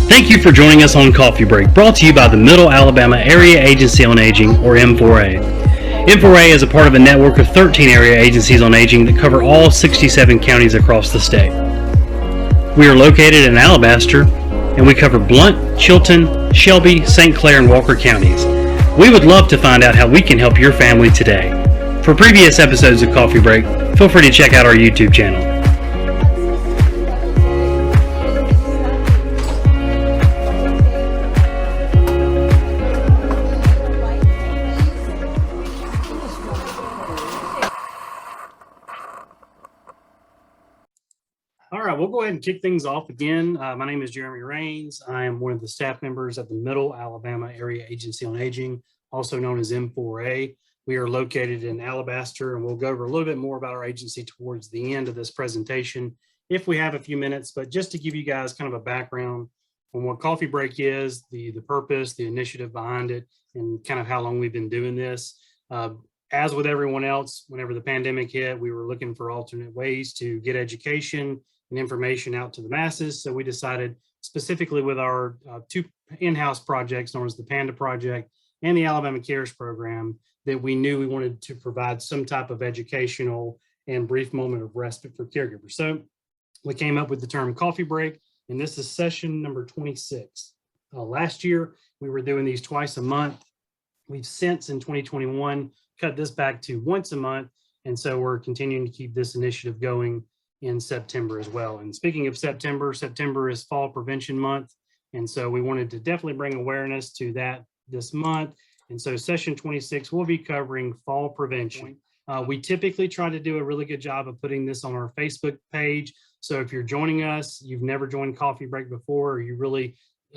Thank you for joining us on Coffee Break, brought to you by the Middle Alabama Area Agency on Aging, or M4A. M4A is a part of a network of 13 area agencies on aging that cover all 67 counties across the state. We are located in Alabaster, and we cover Blount, Chilton, Shelby, St. Clair, and Walker counties. We would love to find out how we can help your family today. For previous episodes of Coffee Break, feel free to check out our YouTube channel. All right, we'll go ahead and kick things off again. My name is Jeremy Rains. I am one of the staff members at the Middle Alabama Area Agency on Aging, also known as M4A. We are located in Alabaster, and we'll go over a little bit more about our agency towards the end of this presentation, if we have a few minutes. But just to give you guys kind of a background on what Coffee Break is, the purpose, the initiative behind it, and kind of how long we've been doing this. As with everyone else, whenever the pandemic hit, we were looking for alternate ways to get education and information out to the masses. So we decided, specifically with our two in-house projects known as the PANDA Project and the Alabama Cares Program, that we knew we wanted to provide some type of educational and brief moment of respite for caregivers. So we came up with the term Coffee Break, and this is session number 26. Last year, we were doing these twice a month. We've since, in 2021, cut this back to once a month. And so we're continuing to keep this initiative going in September as well. And speaking of September, September is Fall Prevention Month. And so we wanted to definitely bring awareness to that this month. And so session 26 will be covering fall prevention. We typically try to do a really good job of putting this on our Facebook page. So if you're joining us, you've never joined Coffee Break before, or you really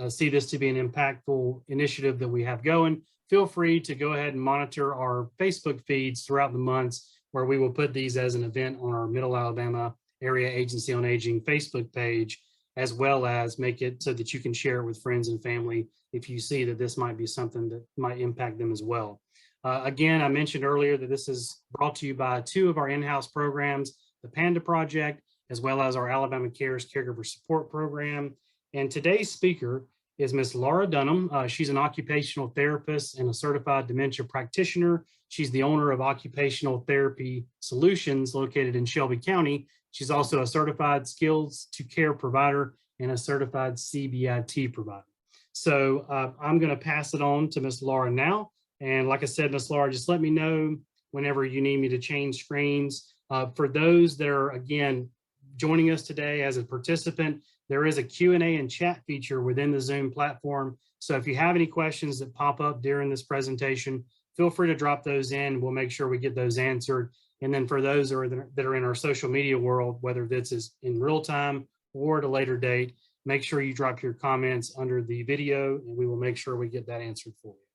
see this to be an impactful initiative that we have going, feel free to go ahead and monitor our Facebook feeds throughout the months, where we will put these as an event on our Middle Alabama Area Agency on Aging Facebook page, as well as make it so that you can share it with friends and family if you see that this might be something that might impact them as well. Again, I mentioned earlier that this is brought to you by two of our in-house programs, the PANDA Project, as well as our Alabama Cares Caregiver Support Program. And today's speaker is Miss Laura Dunham. She's an occupational therapist and a certified dementia practitioner. She's the owner of Occupational Therapy Solutions located in Shelby County. She's also a certified skills to care provider and a certified CBIT provider. So I'm going to pass it on to Miss Laura now. And like I said, Miss Laura, just let me know whenever you need me to change screens. For those that are, again, joining us today as a participant, there is a Q&A and chat feature within the Zoom platform. So if you have any questions that pop up during this presentation, feel free to drop those in. We'll make sure we get those answered. And then for those that are in our social media world, whether this is in real time or at a later date, make sure you drop your comments under the video, and we will make sure we get that answered for you.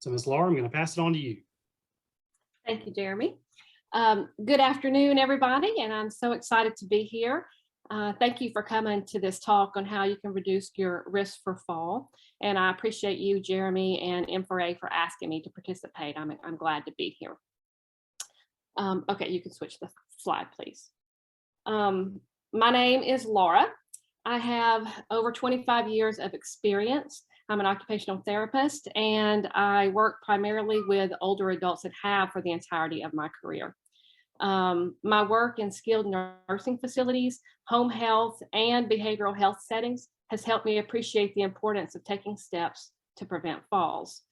So Ms. Laura, I'm going to pass it on to you. Thank you, Jeremy. Good afternoon, everybody, and I'm so excited to be here. Thank you for coming to this talk on how you can reduce your risk for fall. And I appreciate you, Jeremy, and M4A for asking me to participate. I'm glad to be here. Okay, you can switch the slide, please. My name is Laura. I have over 25 years of experience. I'm an occupational therapist, and I work primarily with older adults and have for the entirety of my career. My work in skilled nursing facilities, home health, and behavioral health settings has helped me appreciate the importance of taking steps to prevent falls.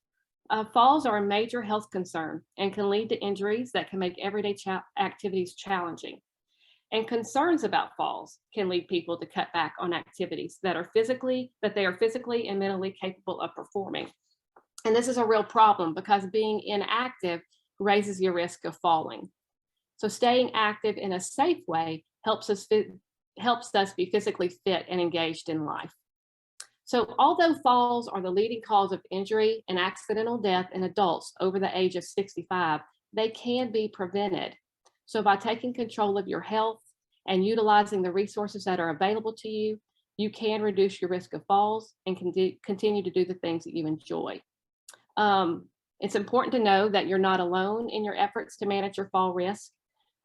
Falls are a major health concern and can lead to injuries that can make everyday activities challenging. And concerns about falls can lead people to cut back on activities that they are physically and mentally capable of performing. And this is a real problem because being inactive raises your risk of falling. So staying active in a safe way helps us be physically fit and engaged in life. So although falls are the leading cause of injury and accidental death in adults over the age of 65, they can be prevented. So by taking control of your health and utilizing the resources that are available to you, you can reduce your risk of falls and continue to do the things that you enjoy. It's important to know that you're not alone in your efforts to manage your fall risk.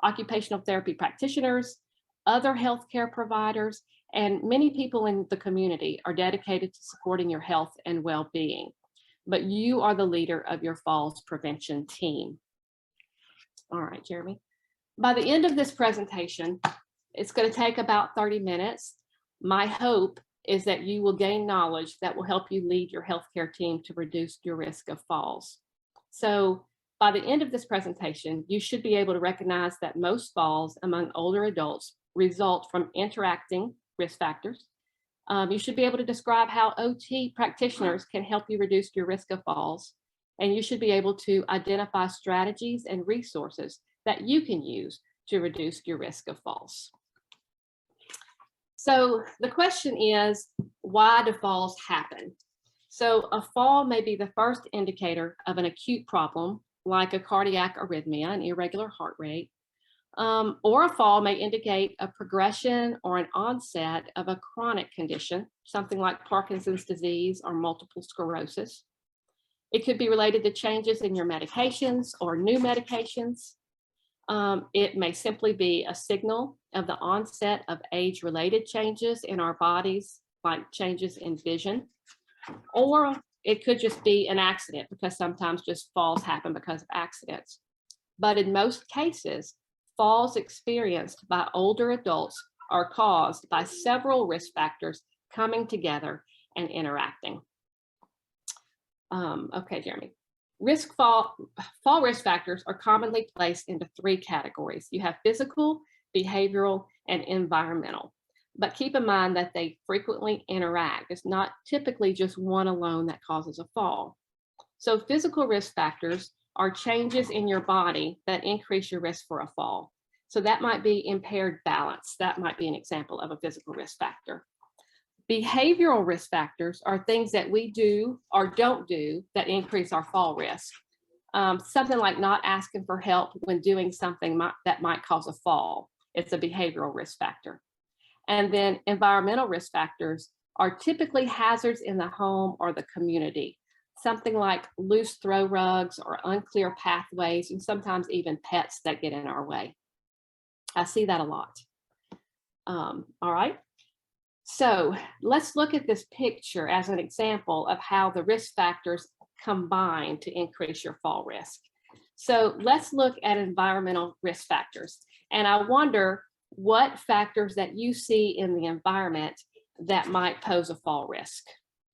Occupational therapy practitioners, other healthcare providers, And many people in the community are dedicated to supporting your health and well-being, but you are the leader of your falls prevention team. All right, Jeremy. By the end of this presentation, it's going to take about 30 minutes. My hope is that you will gain knowledge that will help you lead your healthcare team to reduce your risk of falls. So by the end of this presentation, you should be able to recognize that most falls among older adults result from interacting risk factors. You should be able to describe how OT practitioners can help you reduce your risk of falls. And you should be able to identify strategies and resources that you can use to reduce your risk of falls. So the question is, why do falls happen? So a fall may be the first indicator of an acute problem, like a cardiac arrhythmia, an irregular heart rate, or a fall may indicate a progression or an onset of a chronic condition, something like Parkinson's disease or multiple sclerosis. It could be related to changes in your medications or new medications. It may simply be a signal of the onset of age-related changes in our bodies, like changes in vision, or it could just be an accident, because sometimes just falls happen because of accidents. But in most cases, falls experienced by older adults are caused by several risk factors coming together and interacting. Okay, Jeremy. Fall risk factors are commonly placed into three categories. You have physical, behavioral, and environmental. But keep in mind that they frequently interact. It's not typically just one alone that causes a fall. So physical risk factors are changes in your body that increase your risk for a fall. So that might be impaired balance. That might be an example of a physical risk factor. Behavioral risk factors are things that we do or don't do that increase our fall risk. Something like not asking for help when doing something that might cause a fall. It's a behavioral risk factor. And then environmental risk factors are typically hazards in the home or the community. Something like loose throw rugs or unclear pathways, and sometimes even pets that get in our way. I see that a lot. All right. So let's look at this picture as an example of how the risk factors combine to increase your fall risk. So let's look at environmental risk factors. And I wonder what factors that you see in the environment that might pose a fall risk.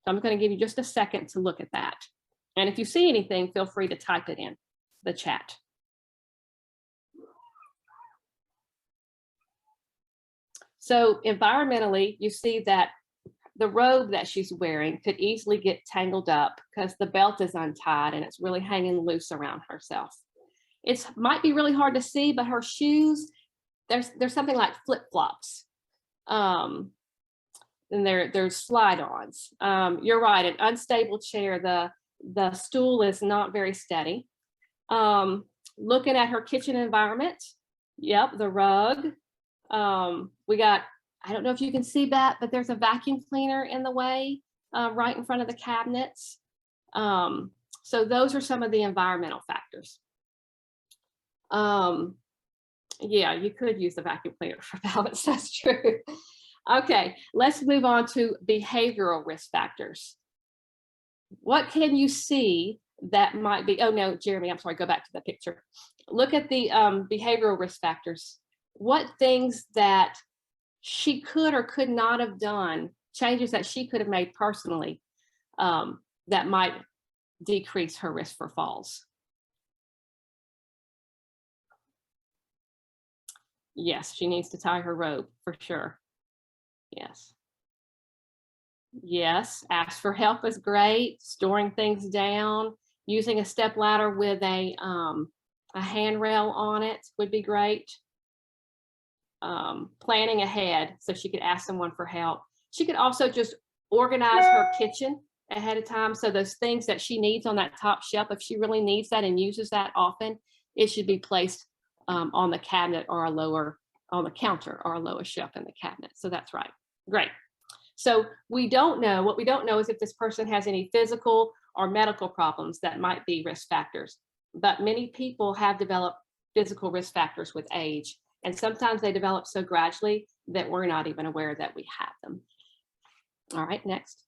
So I'm going to give you just a second to look at that. And if you see anything, feel free to type it in the chat. So environmentally, you see that the robe that she's wearing could easily get tangled up because the belt is untied and it's really hanging loose around herself. It might be really hard to see, but her shoes, there's something like flip-flops. And there's slide-ons. You're right, an unstable chair, the stool is not very steady. Looking at her kitchen environment, yep, the rug. We got, I don't know if you can see that, but there's a vacuum cleaner in the way, right in front of the cabinets. So those are some of the environmental factors. Yeah, you could use the vacuum cleaner for balance, that's true. Okay, let's move on to behavioral risk factors. What can you see that might be, oh no, Jeremy, I'm sorry, go back to the picture. Look at the behavioral risk factors. What things that she could or could not have done, changes that she could have made personally, that might decrease her risk for falls? Yes, she needs to tie her rope for sure. Yes. Yes, ask for help is great. Storing things down, using a step ladder with a handrail on it would be great. Planning ahead so she could ask someone for help. She could also just organize her kitchen ahead of time. So those things that she needs on that top shelf, if she really needs that and uses that often, it should be placed on the cabinet or on the counter or a lower shelf in the cabinet. So that's right. Great. So what we don't know is if this person has any physical or medical problems that might be risk factors. But many people have developed physical risk factors with age. And sometimes they develop so gradually that we're not even aware that we have them. All right, next.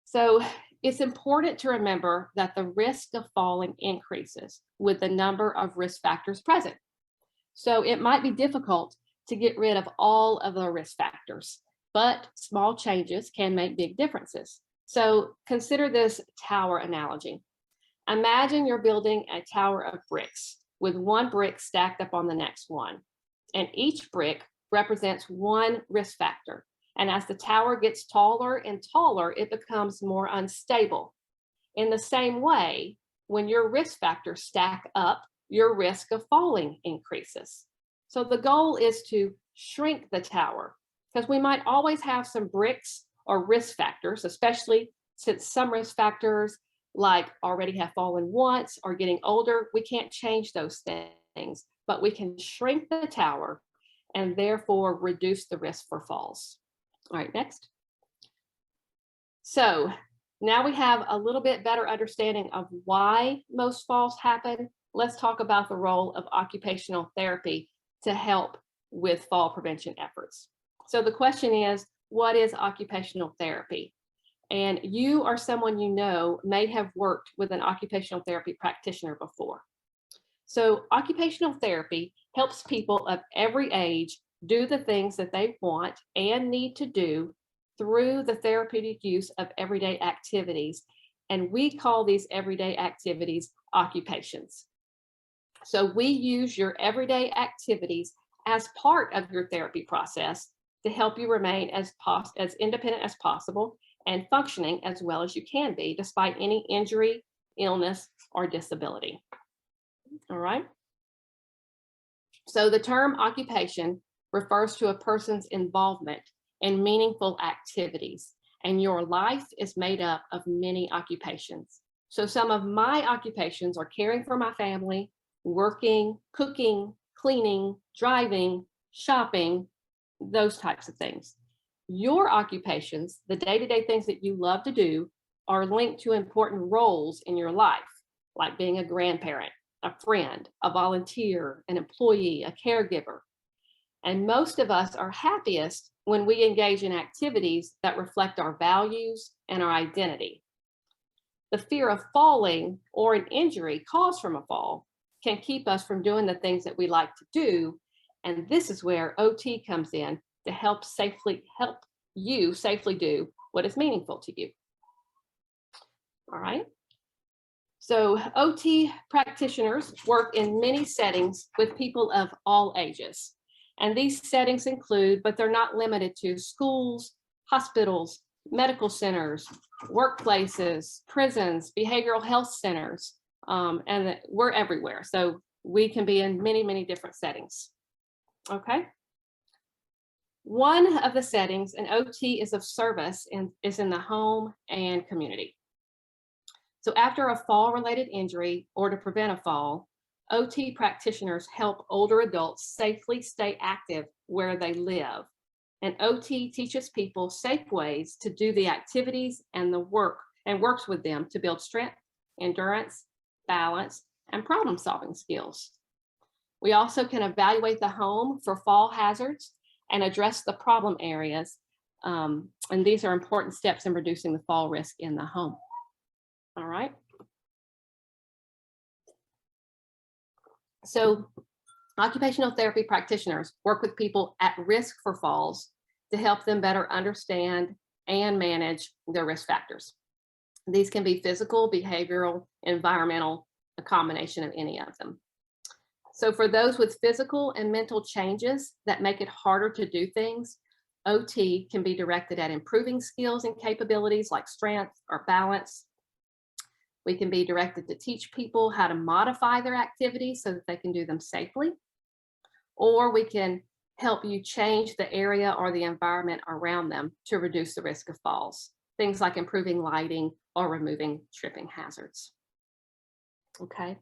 So it's important to remember that the risk of falling increases with the number of risk factors present. So it might be difficult to get rid of all of the risk factors, but small changes can make big differences. So consider this tower analogy. Imagine you're building a tower of bricks with one brick stacked up on the next one, and each brick represents one risk factor. And as the tower gets taller and taller, it becomes more unstable. In the same way, when your risk factors stack up, your risk of falling increases. So the goal is to shrink the tower, because we might always have some bricks or risk factors, especially since some risk factors like already have fallen once or getting older. We can't change those things, but we can shrink the tower and therefore reduce the risk for falls. All right, next. So now we have a little bit better understanding of why most falls happen. Let's talk about the role of occupational therapy to help with fall prevention efforts. So the question is, what is occupational therapy? And you or someone you know may have worked with an occupational therapy practitioner before. So occupational therapy helps people of every age do the things that they want and need to do through the therapeutic use of everyday activities. And we call these everyday activities occupations. So we use your everyday activities as part of your therapy process to help you remain as independent as possible and functioning as well as you can be, despite any injury, illness, or disability. All right. So the term occupation refers to a person's involvement in meaningful activities, and your life is made up of many occupations. So some of my occupations are caring for my family, working, cooking, cleaning, driving, shopping, those types of things. Your occupations, the day-to-day things that you love to do, are linked to important roles in your life, like being a grandparent, a friend, a volunteer, an employee, a caregiver. And most of us are happiest when we engage in activities that reflect our values and our identity. The fear of falling or an injury caused from a fall can keep us from doing the things that we like to do. And this is where OT comes in to help you safely do what is meaningful to you. All right. So OT practitioners work in many settings with people of all ages. And these settings include, but they're not limited to, schools, hospitals, medical centers, workplaces, prisons, behavioral health centers, and we're everywhere. So we can be in many, many different settings. Okay. One of the settings an OT is of service is in the home and community. So after a fall-related injury or to prevent a fall, OT practitioners help older adults safely stay active where they live. And OT teaches people safe ways to do the activities and the work and works with them to build strength, endurance, balance, and problem-solving skills. We also can evaluate the home for fall hazards and address the problem areas. And these are important steps in reducing the fall risk in the home. All right. So occupational therapy practitioners work with people at risk for falls to help them better understand and manage their risk factors. These can be physical, behavioral, environmental, a combination of any of them. So for those with physical and mental changes that make it harder to do things, OT can be directed at improving skills and capabilities like strength or balance. We can be directed to teach people how to modify their activities so that they can do them safely. Or we can help you change the area or the environment around them to reduce the risk of falls. Things like improving lighting or removing tripping hazards. Okay.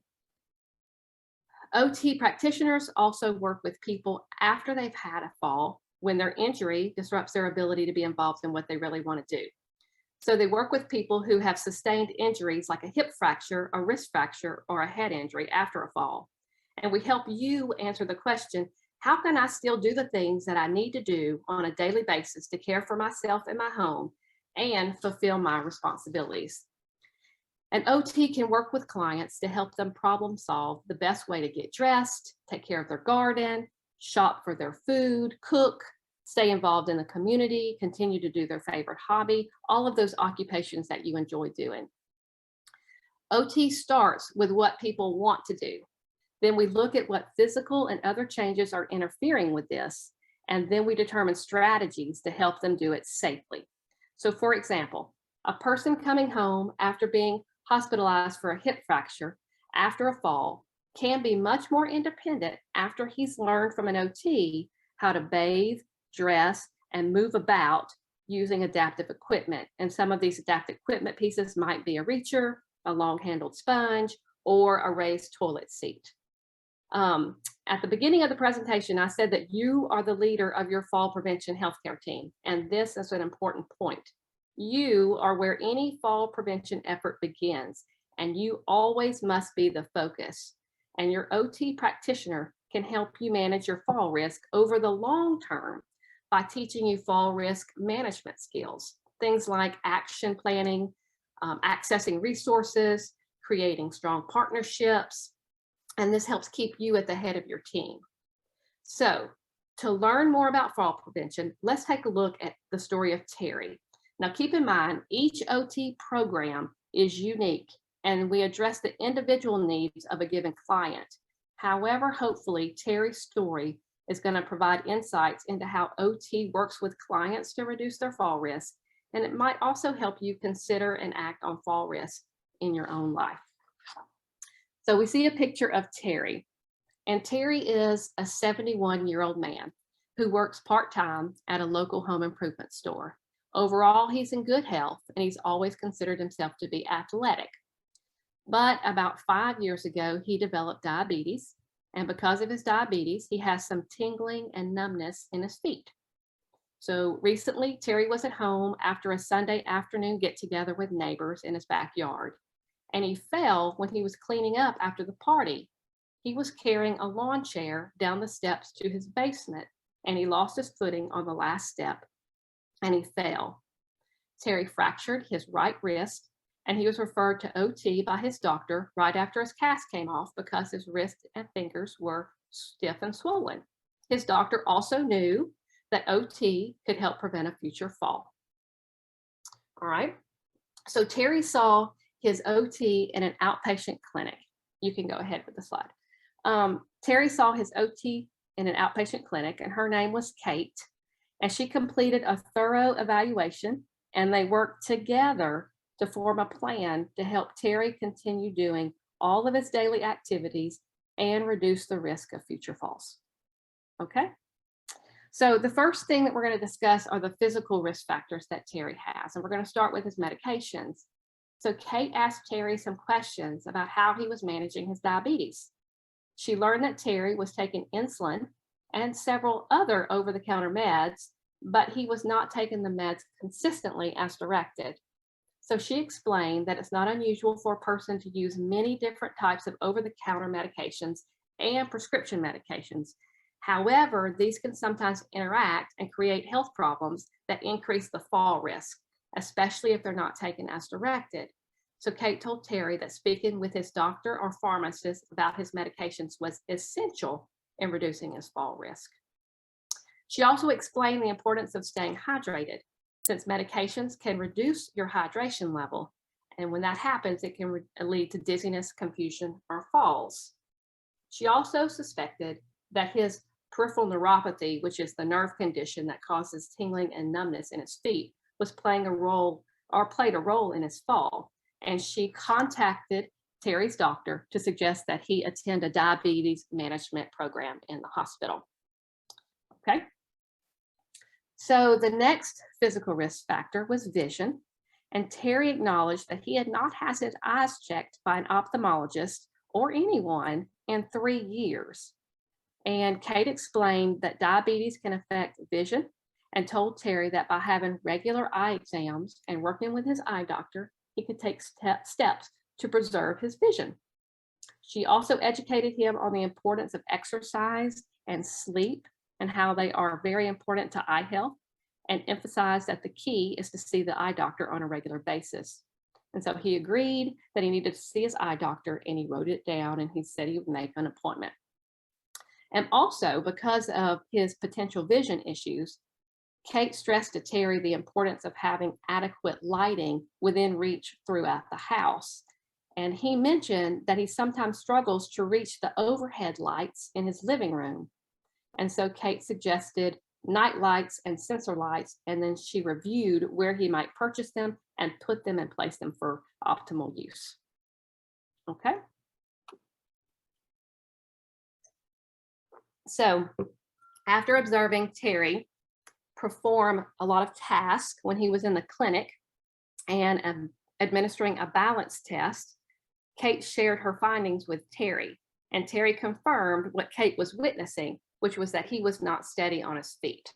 OT practitioners also work with people after they've had a fall when their injury disrupts their ability to be involved in what they really want to do. So they work with people who have sustained injuries like a hip fracture, a wrist fracture, or a head injury after a fall. And we help you answer the question, how can I still do the things that I need to do on a daily basis to care for myself and my home and fulfill my responsibilities? An OT can work with clients to help them problem solve the best way to get dressed, take care of their garden, shop for their food, cook, stay involved in the community, continue to do their favorite hobby, all of those occupations that you enjoy doing. OT starts with what people want to do. Then we look at what physical and other changes are interfering with this, and then we determine strategies to help them do it safely. So for example, a person coming home after being hospitalized for a hip fracture after a fall can be much more independent after he's learned from an OT how to bathe, dress, and move about using adaptive equipment. And some of these adaptive equipment pieces might be a reacher, a long-handled sponge, or a raised toilet seat. At the beginning of the presentation, I said that you are the leader of your fall prevention healthcare team, and this is an important point. You are where any fall prevention effort begins, and you always must be the focus. And your OT practitioner can help you manage your fall risk over the long term by teaching you fall risk management skills, things like action planning, accessing resources, creating strong partnerships, and this helps keep you at the head of your team. So to learn more about fall prevention, let's take a look at the story of Terry. Now keep in mind, each OT program is unique and we address the individual needs of a given client. However, hopefully Terry's story is going to provide insights into how OT works with clients to reduce their fall risk, and it might also help you consider and act on fall risk in your own life. So we see a picture of Terry, and Terry is a 71-year-old man who works part-time at a local home improvement store. Overall, he's in good health, and he's always considered himself to be athletic. But about 5 years ago, he developed diabetes, and because of his diabetes, he has some tingling and numbness in his feet. So recently, Terry was at home after a Sunday afternoon get-together with neighbors in his backyard, and he fell when he was cleaning up after the party. He was carrying a lawn chair down the steps to his basement, and he lost his footing on the last step, and he fell. Terry fractured his right wrist, and he was referred to OT by his doctor right after his cast came off because his wrist and fingers were stiff and swollen. His doctor also knew that OT could help prevent a future fall. All right, so Terry saw his OT in an outpatient clinic. You can go ahead with the slide. Terry saw his OT in an outpatient clinic, and her name was Kate, and she completed a thorough evaluation, and they worked together to form a plan to help Terry continue doing all of his daily activities and reduce the risk of future falls. Okay, so the first thing that we're going to discuss are the physical risk factors that Terry has, and we're going to start with his medications. So Kate asked Terry some questions about how he was managing his diabetes. She learned that Terry was taking insulin and several other over-the-counter meds, but he was not taking the meds consistently as directed. So she explained that it's not unusual for a person to use many different types of over-the-counter medications and prescription medications. However, these can sometimes interact and create health problems that increase the fall risk, especially if they're not taken as directed. So Kate told Terry that speaking with his doctor or pharmacist about his medications was essential in reducing his fall risk. She also explained the importance of staying hydrated, since medications can reduce your hydration level. And when that happens, it can lead to dizziness, confusion, or falls. She also suspected that his peripheral neuropathy, which is the nerve condition that causes tingling and numbness in his feet, was played a role in his fall. And she contacted Terry's doctor to suggest that he attend a diabetes management program in the hospital. Okay. So the next physical risk factor was vision, and Terry acknowledged that he had not had his eyes checked by an ophthalmologist or anyone in 3 years. And Kate explained that diabetes can affect vision and told Terry that by having regular eye exams and working with his eye doctor, he could take steps to preserve his vision. She also educated him on the importance of exercise and sleep and how they are very important to eye health, and emphasized that the key is to see the eye doctor on a regular basis. And so he agreed that he needed to see his eye doctor, and he wrote it down, and he said he would make an appointment. And also, because of his potential vision issues, Kate stressed to Terry the importance of having adequate lighting within reach throughout the house. And he mentioned that he sometimes struggles to reach the overhead lights in his living room. And so Kate suggested night lights and sensor lights, and then she reviewed where he might purchase them and put them and place them for optimal use. Okay. So after observing Terry perform a lot of tasks when he was in the clinic and administering a balance test, Kate shared her findings with Terry, and Terry confirmed what Kate was witnessing, which was that he was not steady on his feet.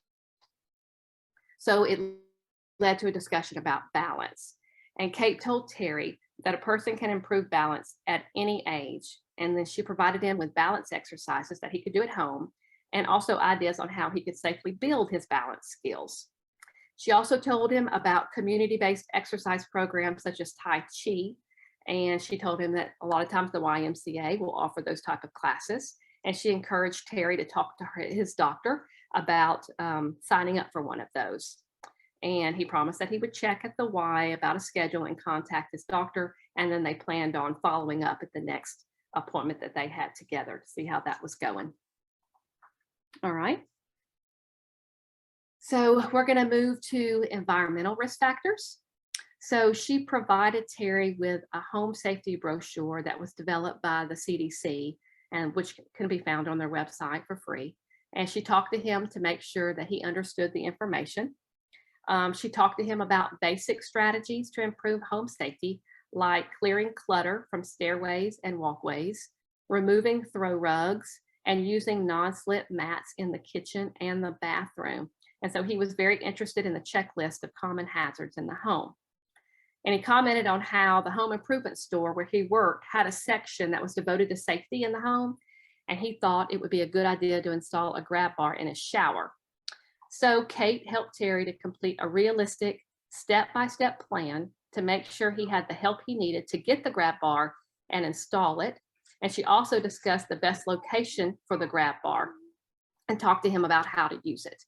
So it led to a discussion about balance. And Kate told Terry that a person can improve balance at any age. And then she provided him with balance exercises that he could do at home, and also ideas on how he could safely build his balance skills. She also told him about community-based exercise programs such as Tai Chi. And she told him that a lot of times the YMCA will offer those type of classes. And she encouraged Terry to talk to his doctor about signing up for one of those. And he promised that he would check at the Y about a schedule and contact his doctor. And then they planned on following up at the next appointment that they had together to see how that was going. All right. So we're going to move to environmental risk factors. So she provided Terry with a home safety brochure that was developed by the CDC, and which can be found on their website for free. And she talked to him to make sure that he understood the information. She talked to him about basic strategies to improve home safety, like clearing clutter from stairways and walkways, removing throw rugs, and using non-slip mats in the kitchen and the bathroom. And so he was very interested in the checklist of common hazards in the home. And he commented on how the home improvement store where he worked had a section that was devoted to safety in the home. And he thought it would be a good idea to install a grab bar in his shower. So Kate helped Terry to complete a realistic step-by-step plan to make sure he had the help he needed to get the grab bar and install it. And she also discussed the best location for the grab bar and talked to him about how to use it.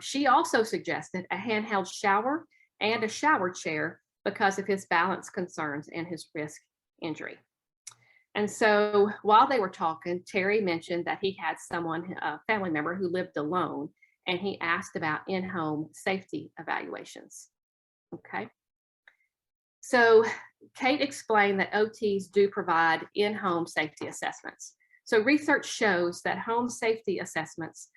She also suggested a handheld shower and a shower chair because of his balance concerns and his risk injury. And so while they were talking, Terry mentioned that he had someone, a family member who lived alone, and he asked about in-home safety evaluations. Okay. So Kate explained that OTs do provide in-home safety assessments. So research shows that home safety assessments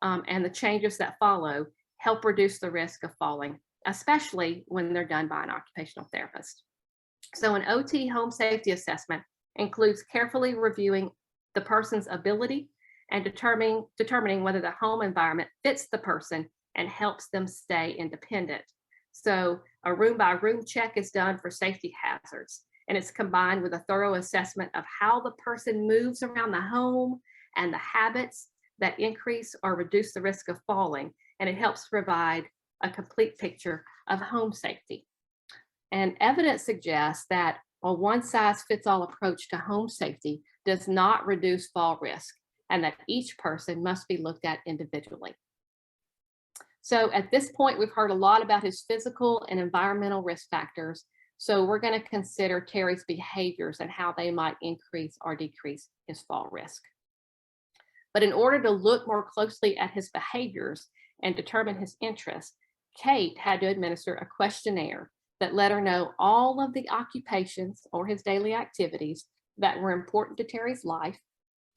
and the changes that follow help reduce the risk of falling, especially when they're done by an occupational therapist. So an OT home safety assessment includes carefully reviewing the person's ability and determining whether the home environment fits the person and helps them stay independent. So a room by room check is done for safety hazards, and it's combined with a thorough assessment of how the person moves around the home and the habits that increase or reduce the risk of falling. And it helps provide a complete picture of home safety. And evidence suggests that a one-size-fits-all approach to home safety does not reduce fall risk, and that each person must be looked at individually. So at this point, we've heard a lot about his physical and environmental risk factors. So we're going to consider Terry's behaviors and how they might increase or decrease his fall risk. But in order to look more closely at his behaviors and determine his interests, Kate had to administer a questionnaire that let her know all of the occupations or his daily activities that were important to Terry's life,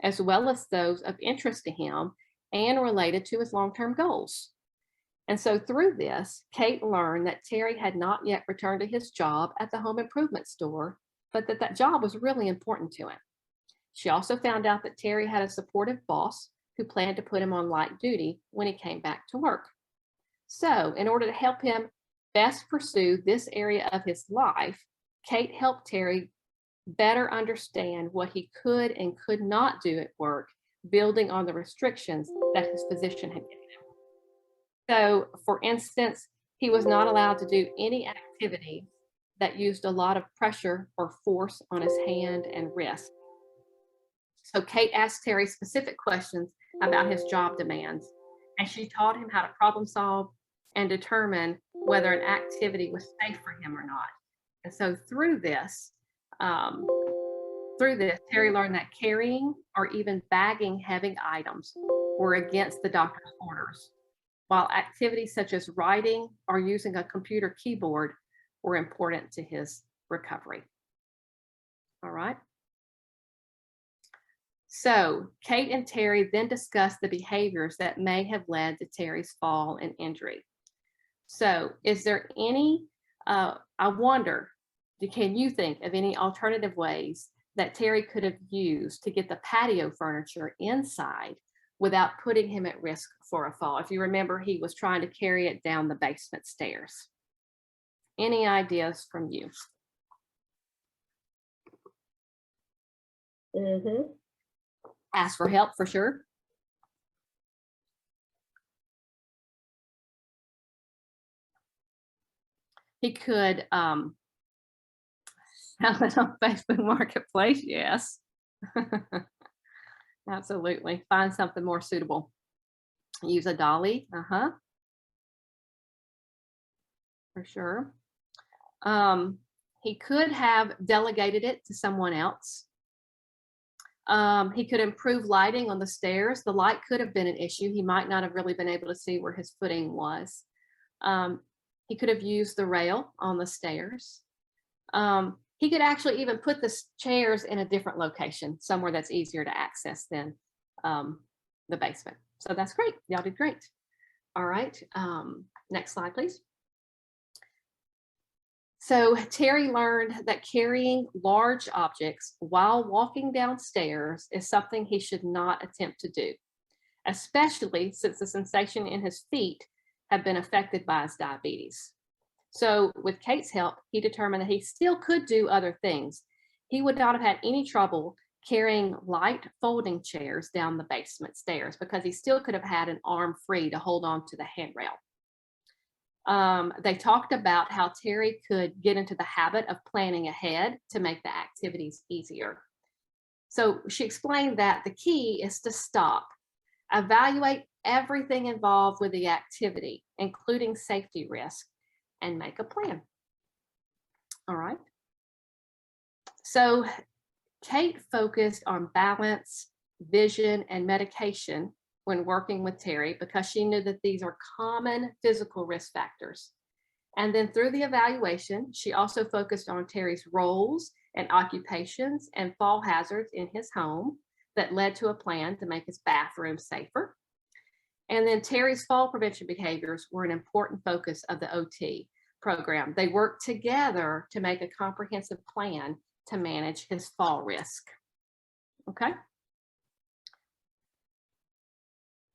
as well as those of interest to him and related to his long-term goals. And so through this, Kate learned that Terry had not yet returned to his job at the home improvement store, but that job was really important to him. She also found out that Terry had a supportive boss who planned to put him on light duty when he came back to work. So in order to help him best pursue this area of his life, Kate helped Terry better understand what he could and could not do at work, building on the restrictions that his physician had given him. So, for instance, he was not allowed to do any activity that used a lot of pressure or force on his hand and wrist. So Kate asked Terry specific questions about his job demands, and she taught him how to problem solve and determine whether an activity was safe for him or not. And so through this, Terry learned that carrying or even bagging heavy items were against the doctor's orders, while activities such as writing or using a computer keyboard were important to his recovery. All right. So Kate and Terry then discussed the behaviors that may have led to Terry's fall and injury. So is there any, I wonder, can you think of any alternative ways that Terry could have used to get the patio furniture inside without putting him at risk for a fall? If you remember, he was trying to carry it down the basement stairs. Any ideas from you? Ask for help for sure. He could sell it on Facebook Marketplace. Yes. Absolutely. Find something more suitable. Use a dolly. For sure. He could have delegated it to someone else. He could improve lighting on the stairs. The light could have been an issue. He might not have really been able to see where his footing was. He could have used the rail on the stairs. He could actually even put the chairs in a different location, somewhere that's easier to access than the basement. So that's great. Y'all did great. All right. Next slide, please. So Terry learned that carrying large objects while walking downstairs is something he should not attempt to do, especially since the sensation in his feet had been affected by his diabetes. So with Kate's help, he determined that he still could do other things. He would not have had any trouble carrying light folding chairs down the basement stairs because he still could have had an arm free to hold on to the handrail. They talked about how Terry could get into the habit of planning ahead to make the activities easier. So she explained that the key is to stop, evaluate everything involved with the activity, including safety risk, and make a plan. All right. So Kate focused on balance, vision, and medication when working with Terry because she knew that these are common physical risk factors. And then through the evaluation, she also focused on Terry's roles and occupations and fall hazards in his home that led to a plan to make his bathroom safer. And then Terry's fall prevention behaviors were an important focus of the OT program. They worked together to make a comprehensive plan to manage his fall risk. Okay.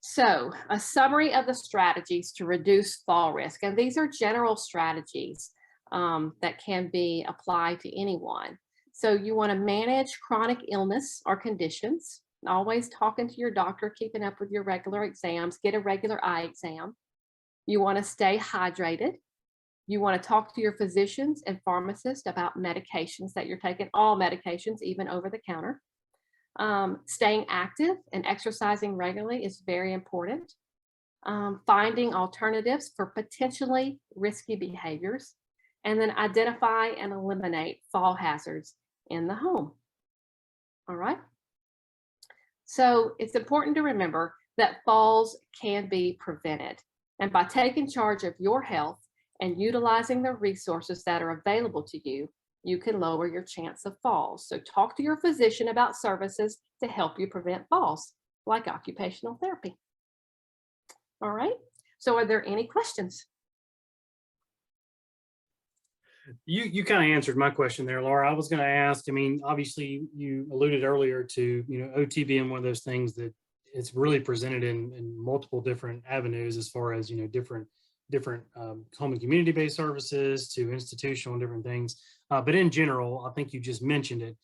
So a summary of the strategies to reduce fall risk. And these are general strategies that can be applied to anyone. So you want to manage chronic illness or conditions, always talking to your doctor, keeping up with your regular exams, get a regular eye exam. You want to stay hydrated. You want to talk to your physicians and pharmacists about medications that you're taking, all medications, even over the counter. Staying active and exercising regularly is very important. Finding alternatives for potentially risky behaviors, and then identify and eliminate fall hazards in the home. All right. So it's important to remember that falls can be prevented. And by taking charge of your health and utilizing the resources that are available to you, you can lower your chance of falls. So talk to your physician about services to help you prevent falls, like occupational therapy. All right. So are there any questions? You kind of answered my question there, Laura. I was going to ask, I mean, obviously you alluded earlier to, OT being one of those things that it's really presented in multiple different avenues as far as, different different home and community-based services to institutional and different things. But in general, I think you just mentioned it.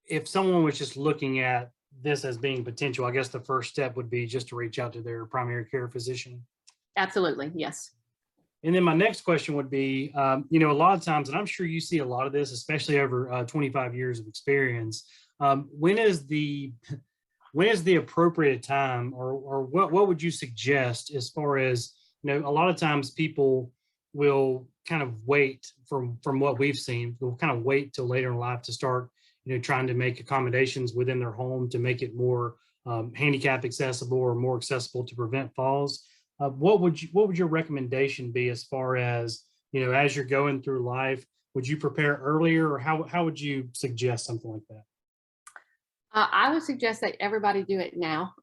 If someone was just looking at this as being potential, I guess the first step would be just to reach out to their primary care physician. Absolutely, yes. And then my next question would be, a lot of times, and I'm sure you see a lot of this, especially over 25 years of experience, when is the appropriate time, or what would you suggest as far as, a lot of times people will kind of wait from what we've seen, will kind of wait till later in life to start, trying to make accommodations within their home to make it more handicap accessible or more accessible to prevent falls. What would your recommendation be as far as, as you're going through life? Would you prepare earlier, or how would you suggest something like that? I would suggest that everybody do it now.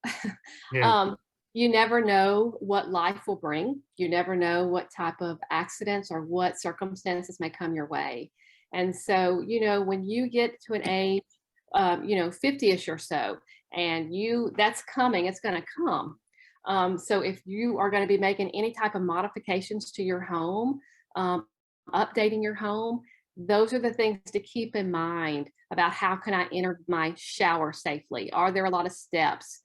Yeah. You never know what life will bring. You never know what type of accidents or what circumstances may come your way. And so, when you get to an age, 50-ish or so, and that's coming, it's going to come. So if you are going to be making any type of modifications to your home, updating your home, those are the things to keep in mind about how can I enter my shower safely? Are there a lot of steps?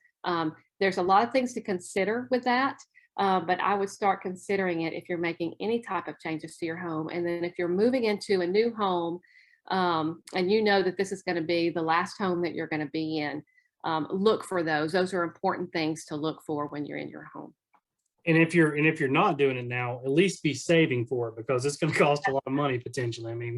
There's a lot of things to consider with that, but I would start considering it if you're making any type of changes to your home. And then if you're moving into a new home, and you know that this is going to be the last home that you're going to be in, look for those. Those are important things to look for when you're in your home. And if you're not doing it now, at least be saving for it, because it's going to cost a lot of money potentially. I mean,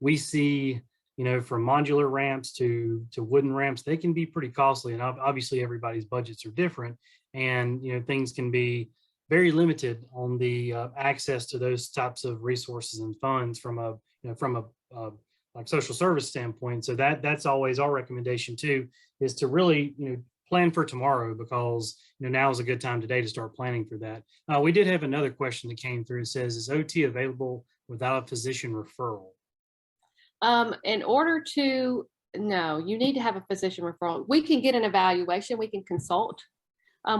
we see, from modular ramps to wooden ramps, they can be pretty costly, and obviously everybody's budgets are different, and things can be very limited on the access to those types of resources and funds from a like social service standpoint. So that's always our recommendation too, is to really plan for tomorrow, because now is a good time today to start planning for that. We did have another question that came through. It says, is OT available without a physician referral? In order to, no, you need to have a physician referral. We can get an evaluation, we can consult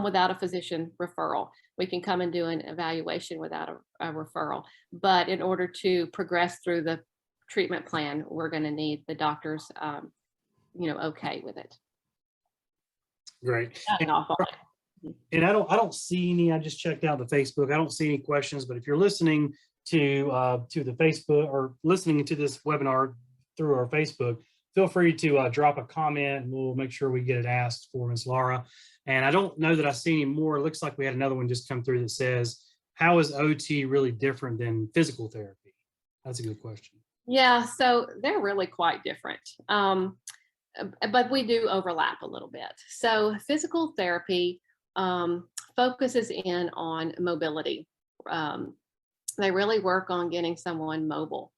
without a physician referral. We can come and do an evaluation without a referral. But in order to progress through the treatment plan, we're going to need the doctor's, okay with it. Great. And I don't see any. I just checked out the Facebook. I don't see any questions. But if you're listening to the Facebook, or listening to this webinar through our Facebook, feel free to drop a comment, and we'll make sure we get it asked for Ms. Laura. And I don't know that I see any more. It looks like we had another one just come through that says, how is OT really different than physical therapy? That's a good question. Yeah, so they're really quite different. But we do overlap a little bit. So physical therapy focuses in on mobility. They really work on getting someone mobile.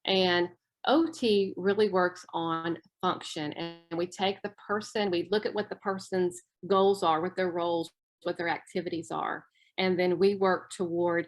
And OT really works on function. And we take the person, we look at what the person's goals are, what their roles, what their activities are. And then we work toward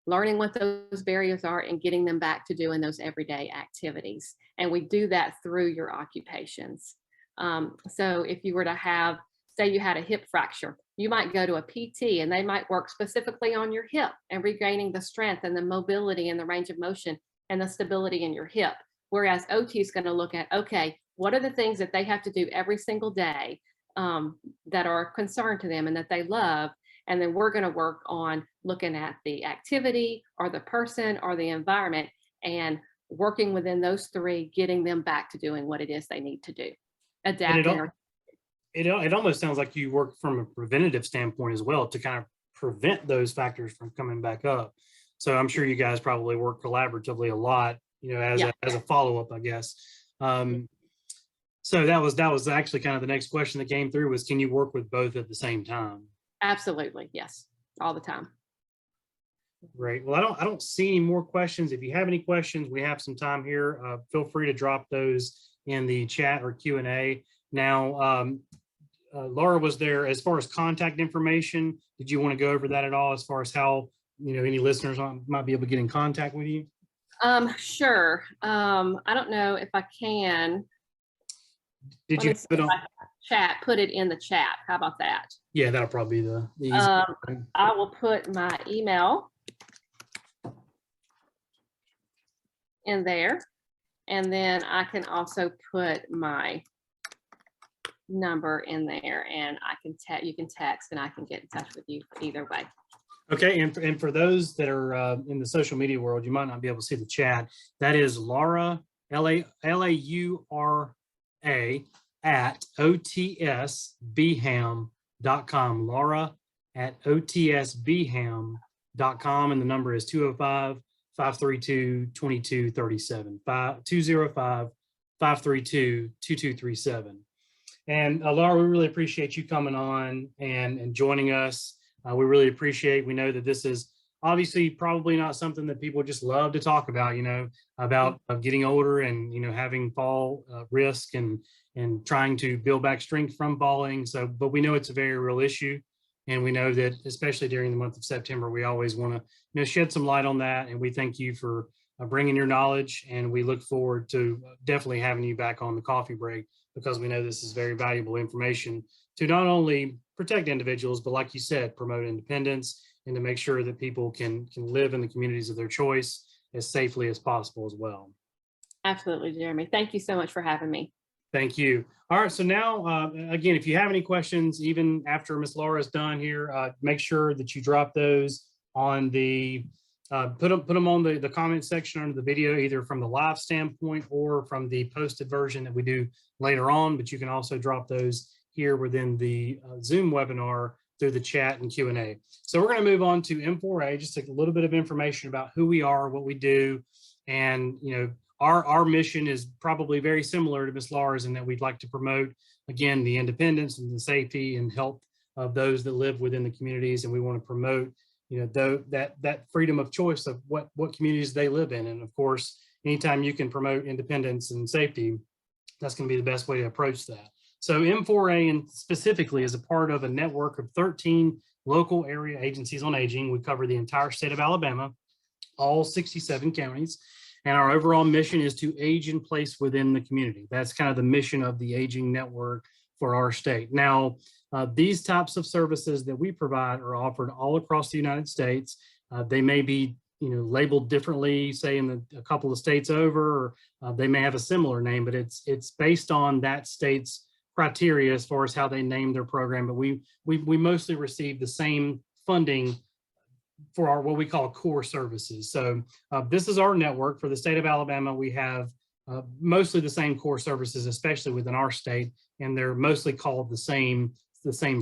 learning what those barriers are and getting them back to doing those everyday activities. And we do that through your occupations. So if you were to have, say you had a hip fracture, you might go to a PT and they might work specifically on your hip and regaining the strength and the mobility and the range of motion and the stability in your hip. Whereas OT is going to look at, okay, what are the things that they have to do every single day that are a concern to them and that they love? And then we're going to work on looking at the activity or the person or the environment and working within those three, getting them back to doing what it is they need to do. Adapting. It almost sounds like you work from a preventative standpoint as well, to kind of prevent those factors from coming back up. So I'm sure you guys probably work collaboratively a lot, as a follow-up, I guess. So that was actually kind of the next question that came through, was, can you work with both at the same time? Absolutely, yes, all the time. Great. Well, I don't see any more questions. If you have any questions, we have some time here. Feel free to drop those in the chat or Q&A. Now, Laura, was there, as far as contact information, did you want to go over that at all, as far as how any listeners might be able to get in contact with you? Sure. I don't know if I can. Did you put on chat? Put it in the chat. How about that? Yeah, that'll probably be the easiest. I will put my email in there. And then I can also put my number in there, and you can text and I can get in touch with you either way. Okay, and for those that are in the social media world, you might not be able to see the chat. That is Laura, Laura at otsbham.com. Laura at otsbham.com, and the number is 205-532-2237. 205-532-2237. And Laura, we really appreciate you coming on and joining us. We really appreciate, we know that this is obviously probably not something that people just love to talk about, about getting older and, having fall risk and trying to build back strength from falling. So, but we know it's a very real issue. And we know that especially during the month of September, we always want to, shed some light on that. And we thank you for bringing your knowledge. And we look forward to definitely having you back on the coffee break, because we know this is very valuable information to not only protect individuals, but like you said, promote independence and to make sure that people can live in the communities of their choice as safely as possible as well. Absolutely, Jeremy. Thank you so much for having me. Thank you. All right, so now, again, if you have any questions, even after Ms. Laura is done here, make sure that you drop those on the, put them on the comment section under the video, either from the live standpoint or from the posted version that we do later on, but you can also drop those here within the Zoom webinar through the chat and Q&A. So we're going to move on to M4A, just a little bit of information about who we are, what we do, and our mission is probably very similar to Ms. Laura's in that we'd like to promote, again, the independence and the safety and health of those that live within the communities, and we want to promote that freedom of choice of what communities they live in. And of course, anytime you can promote independence and safety, that's going to be the best way to approach that. So M4A and specifically is a part of a network of 13 local area agencies on aging. We cover the entire state of Alabama, all 67 counties. And our overall mission is to age in place within the community. That's kind of the mission of the aging network for our state. Now, these types of services that we provide are offered all across the United States. They may be labeled differently, say in a couple of states over, or they may have a similar name, but it's based on that state's criteria as far as how they name their program. But we mostly receive the same funding for our what we call core services. So this is our network for the state of Alabama. We have mostly the same core services, especially within our state, and they're mostly called the same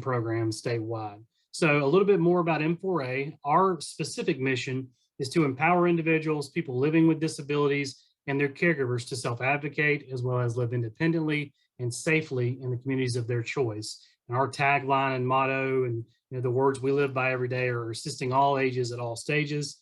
programs statewide. So a little bit more about M4A. Our specific mission is to empower individuals, people living with disabilities, and their caregivers to self-advocate as well as live independently and safely in the communities of their choice. And our tagline and motto and the words we live by every day are assisting all ages at all stages.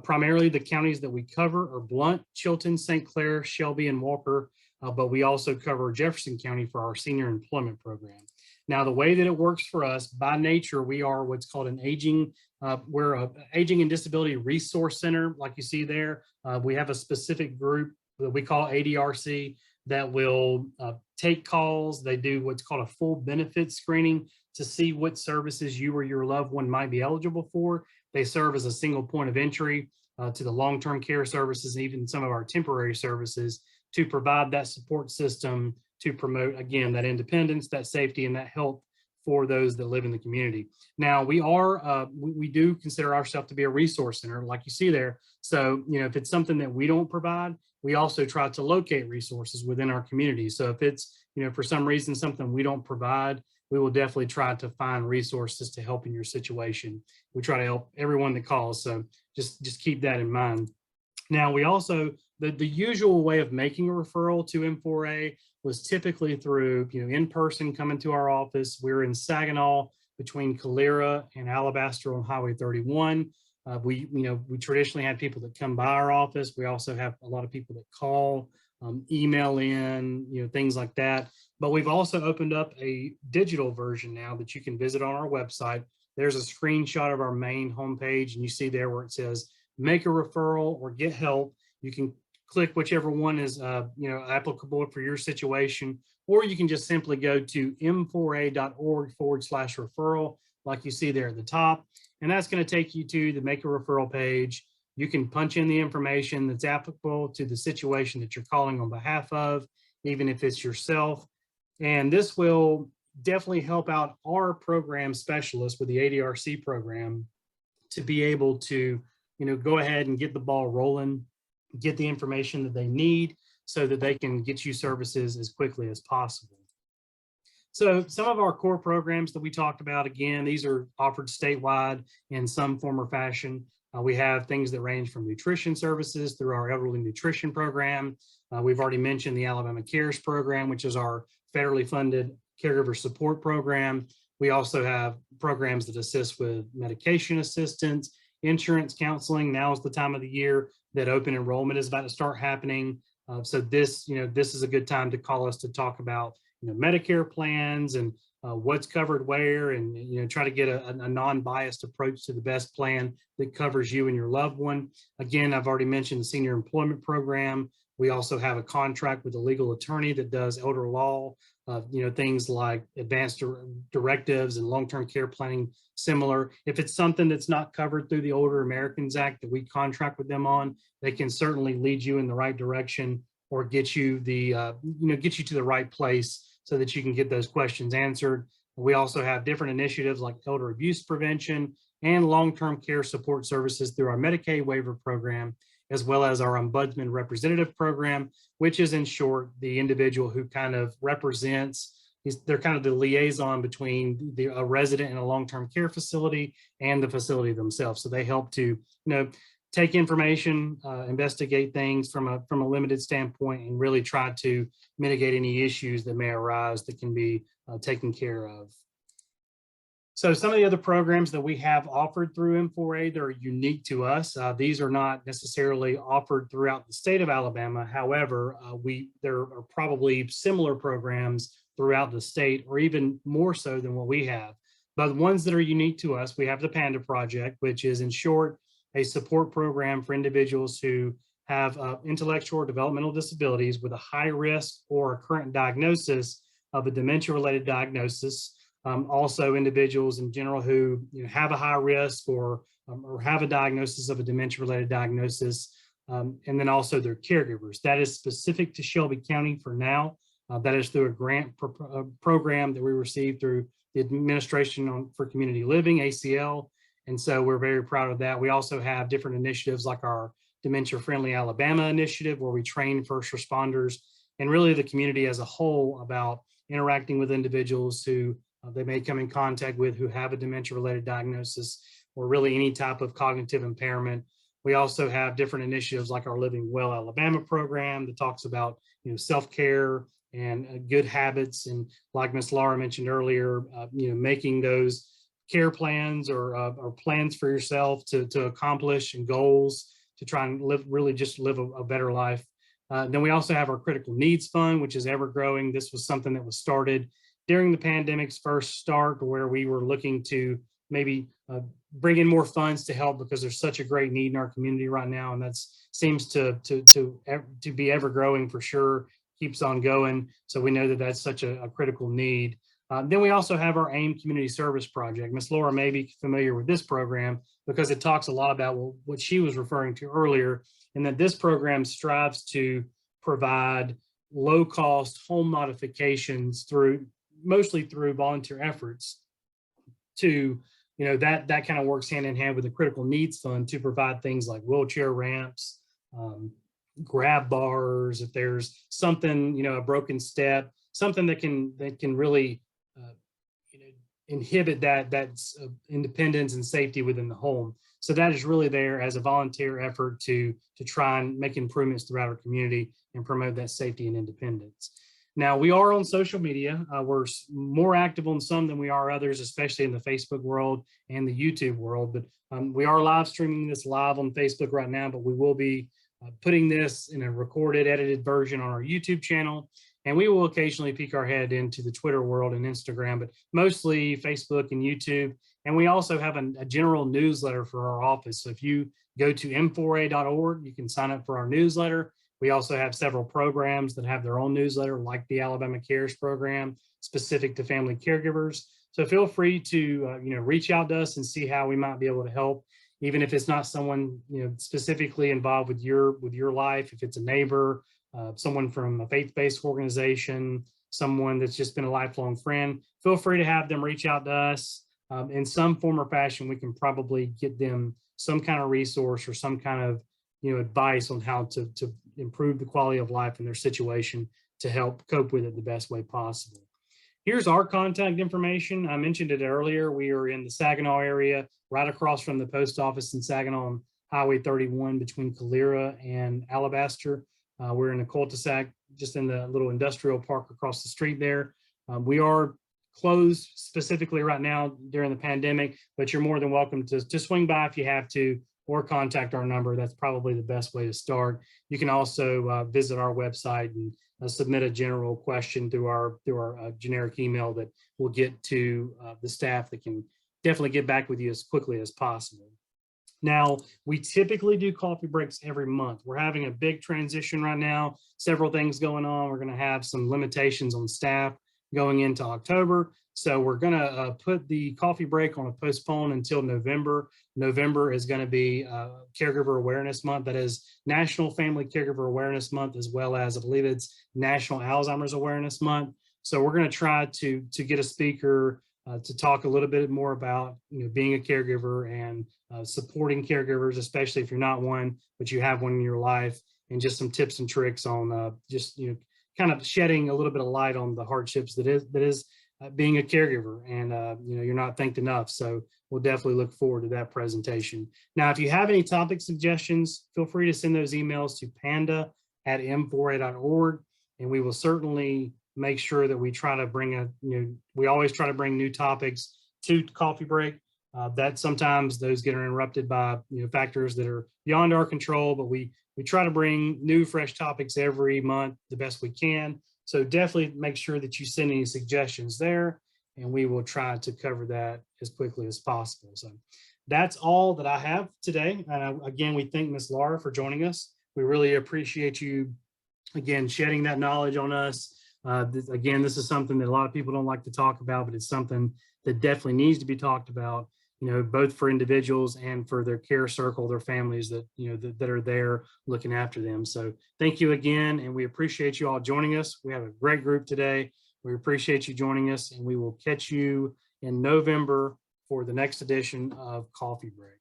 Primarily the counties that we cover are Blount, Chilton, St. Clair, Shelby, and Walker, but we also cover Jefferson County for our senior employment program. Now, the way that it works for us, by nature, we are what's called an aging, we're an aging and disability resource center, like you see there. We have a specific group that we call ADRC that will take calls. They do what's called a full benefit screening to see what services you or your loved one might be eligible for. They serve as a single point of entry to the long-term care services and even some of our temporary services to provide that support system to promote, again, that independence, that safety, and that health for those that live in the community. Now, we do consider ourselves to be a resource center, like you see there. So, if it's something that we don't provide, we also try to locate resources within our community. So if it's, for some reason, something we don't provide, we will definitely try to find resources to help in your situation. We try to help everyone that calls. So just keep that in mind. Now, we also, the usual way of making a referral to M4A was typically through, in person coming to our office. We're in Saginaw between Calera and Alabaster on Highway 31. We traditionally had people that come by our office. We also have a lot of people that call, email in, things like that. But we've also opened up a digital version now that you can visit on our website. There's a screenshot of our main homepage, and you see there where it says make a referral or get help. You can click whichever one is applicable for your situation, or you can just simply go to m4a.org/referral, like you see there at the top. And that's going to take you to the make a referral page. You can punch in the information that's applicable to the situation that you're calling on behalf of, even if it's yourself. And this will definitely help out our program specialists with the ADRC program to be able to, go ahead and get the ball rolling, get the information that they need so that they can get you services as quickly as possible. So some of our core programs that we talked about, again, these are offered statewide in some form or fashion. We have things that range from nutrition services through our elderly nutrition program. We've already mentioned the Alabama Cares program, which is our federally funded caregiver support program. We also have programs that assist with medication assistance, insurance counseling. Now is the time of the year that open enrollment is about to start happening. So this is a good time to call us to talk about Medicare plans and what's covered where, and try to get a non-biased approach to the best plan that covers you and your loved one. Again, I've already mentioned the senior employment program. We also have a contract with a legal attorney that does elder law, things like advanced directives and long-term care planning similar. If it's something that's not covered through the Older Americans Act that we contract with them on, they can certainly lead you in the right direction or get you get you to the right place so that you can get those questions answered. We also have different initiatives like elder abuse prevention and long-term care support services through our Medicaid waiver program, as well as our ombudsman representative program, which is in short, the individual who kind of represents, they're kind of the liaison between a resident in a long-term care facility and the facility themselves. So they help to, take information, investigate things from a limited standpoint, and really try to mitigate any issues that may arise that can be taken care of. So some of the other programs that we have offered through M4A that are unique to us, these are not necessarily offered throughout the state of Alabama. However, there are probably similar programs throughout the state, or even more so than what we have. But the ones that are unique to us, we have the PANDA project, which is in short, a support program for individuals who have intellectual or developmental disabilities with a high risk or a current diagnosis of a dementia-related diagnosis. Also individuals in general who have a high risk or have a diagnosis of a dementia-related diagnosis, and then also their caregivers. That is specific to Shelby County for now. That is through a grant program that we received through the Administration for Community Living, ACL. And so we're very proud of that. We also have different initiatives like our Dementia Friendly Alabama initiative, where we train first responders and really the community as a whole about interacting with individuals who they may come in contact with who have a dementia-related diagnosis or really any type of cognitive impairment. We also have different initiatives like our Living Well Alabama program that talks about self-care and good habits, and like Ms. Laura mentioned earlier, making those care plans or plans for yourself to accomplish, and goals to try and live a better life. Then we also have our Critical Needs Fund, which is ever growing. This was something that was started during the pandemic's first start, where we were looking to maybe bring in more funds to help, because there's such a great need in our community right now, and that seems to be ever growing for sure, keeps on going. So we know that that's such a critical need. Then we also have our AIM Community Service Project. Ms. Laura may be familiar with this program because it talks a lot about what she was referring to earlier, and that this program strives to provide low-cost home modifications mostly through volunteer efforts to, that kind of works hand in hand with the Critical Needs Fund to provide things like wheelchair ramps, grab bars, if there's something, a broken step, something that can really inhibit that independence and safety within the home. So that is really there as a volunteer effort to try and make improvements throughout our community and promote that safety and independence. Now, we are on social media. We're more active on some than we are others, especially in the Facebook world and the YouTube world. But we are live streaming this live on Facebook right now, but we will be putting this in a recorded, edited version on our YouTube channel. And we will occasionally peek our head into the Twitter world and Instagram, but mostly Facebook and YouTube. And we also have a general newsletter for our office. So if you go to m4a.org, you can sign up for our newsletter. We also have several programs that have their own newsletter, like the Alabama Cares program, specific to family caregivers. So feel free to reach out to us and see how we might be able to help. even if it's not someone, specifically involved with your life, if it's a neighbor, someone from a faith-based organization, someone that's just been a lifelong friend, feel free to have them reach out to us. In some form or fashion, we can probably get them some kind of resource or some kind of advice on how to improve the quality of life in their situation to help cope with it the best way possible. Here's our contact information. I mentioned it earlier. We are in the Saginaw area, right across from the post office in Saginaw on Highway 31 between Calera and Alabaster. We're in a cul-de-sac, just in the little industrial park across the street there. We are closed specifically right now during the pandemic, but you're more than welcome to swing by if you have to, or contact our number. That's probably the best way to start. You can also visit our website and submit a general question through our generic email that will get to the staff that can definitely get back with you as quickly as possible. Now, we typically do coffee breaks every month. We're having a big transition right now, several things going on. We're going to have some limitations on staff going into October. So we're going to put the coffee break on a postpone until November. November is going to be Caregiver Awareness Month. That is National Family Caregiver Awareness Month, as well as, I believe it's National Alzheimer's Awareness Month. So we're going to try to get a speaker to talk a little bit more about being a caregiver and supporting caregivers, especially if you're not one, but you have one in your life, and just some tips and tricks on just kind of shedding a little bit of light on the hardships that is being a caregiver, and you're not thanked enough. So we'll definitely look forward to that presentation. Now, if you have any topic suggestions, feel free to send those emails to panda@m4a.org, and we will certainly make sure that we try to bring we always try to bring new topics to coffee break. That sometimes those get interrupted by factors that are beyond our control, but we try to bring new, fresh topics every month the best we can. So definitely make sure that you send any suggestions there, and we will try to cover that as quickly as possible. So that's all that I have today. Again, we thank Ms. Laura for joining us. We really appreciate you, again, shedding that knowledge on us. Again, this is something that a lot of people don't like to talk about, but it's something that definitely needs to be talked about, both for individuals and for their care circle, their families that, that are there looking after them. So thank you again, and we appreciate you all joining us. We have a great group today. We appreciate you joining us, and we will catch you in November for the next edition of Coffee Break.